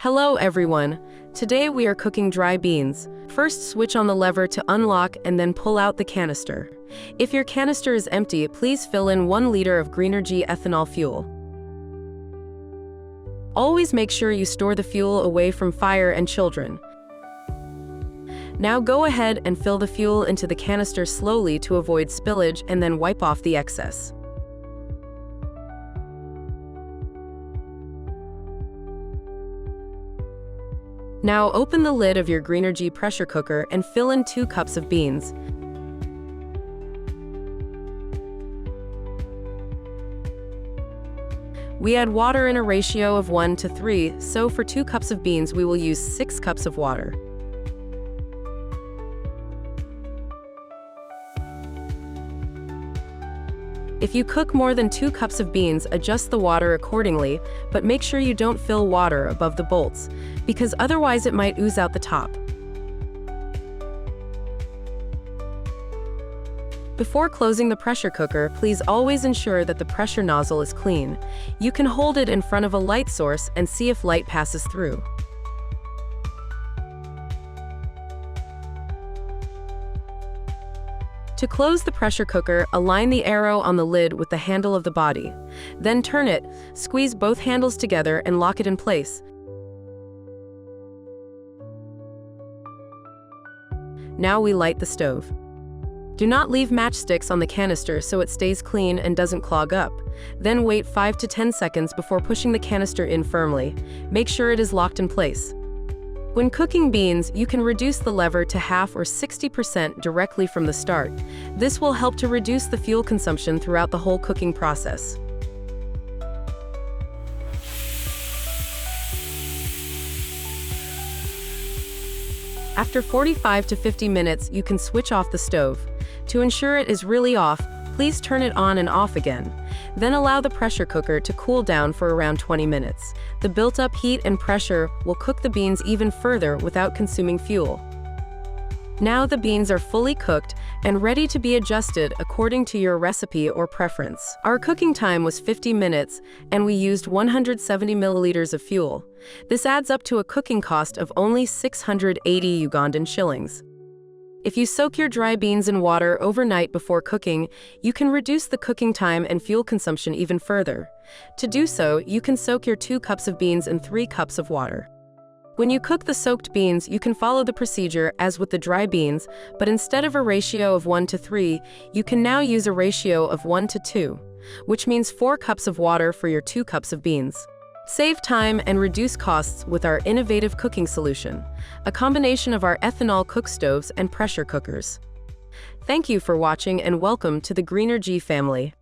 Hello everyone! Today we are cooking dry beans. First switch on the lever to unlock and then pull out the canister. If your canister is empty, please fill in 1 liter of Greenergy ethanol fuel. Always make sure you store the fuel away from fire and children. Now go ahead and fill the fuel into the canister slowly to avoid spillage and then wipe off the excess. Now open the lid of your Greenergy pressure cooker and fill in 2 cups of beans. We add water in a ratio of 1 to 3, so for 2 cups of beans we will use 6 cups of water. If you cook more than 2 cups of beans, adjust the water accordingly, but make sure you don't fill water above the bolts, because otherwise it might ooze out the top. Before closing the pressure cooker, please always ensure that the pressure nozzle is clean. You can hold it in front of a light source and see if light passes through. To close the pressure cooker, align the arrow on the lid with the handle of the body. Then turn it, squeeze both handles together and lock it in place. Now we light the stove. Do not leave matchsticks on the canister so it stays clean and doesn't clog up. Then wait 5 to 10 seconds before pushing the canister in firmly. Make sure it is locked in place. When cooking beans, you can reduce the lever to half or 60% directly from the start. This will help to reduce the fuel consumption throughout the whole cooking process. After 45 to 50 minutes, you can switch off the stove. To ensure it is really off, please turn it on and off again. Then allow the pressure cooker to cool down for around 20 minutes. The built-up heat and pressure will cook the beans even further without consuming fuel. Now the beans are fully cooked and ready to be adjusted according to your recipe or preference. Our cooking time was 50 minutes and we used 170 milliliters of fuel. This adds up to a cooking cost of only 680 Ugandan shillings. If you soak your dry beans in water overnight before cooking, you can reduce the cooking time and fuel consumption even further. To do so, you can soak your 2 cups of beans in 3 cups of water. When you cook the soaked beans, you can follow the procedure as with the dry beans, but instead of a ratio of 1 to 3, you can now use a ratio of 1 to 2, which means 4 cups of water for your 2 cups of beans. Save time and reduce costs with our innovative cooking solution, a combination of our ethanol cook stoves and pressure cookers. Thank you for watching and welcome to the Greenergy family.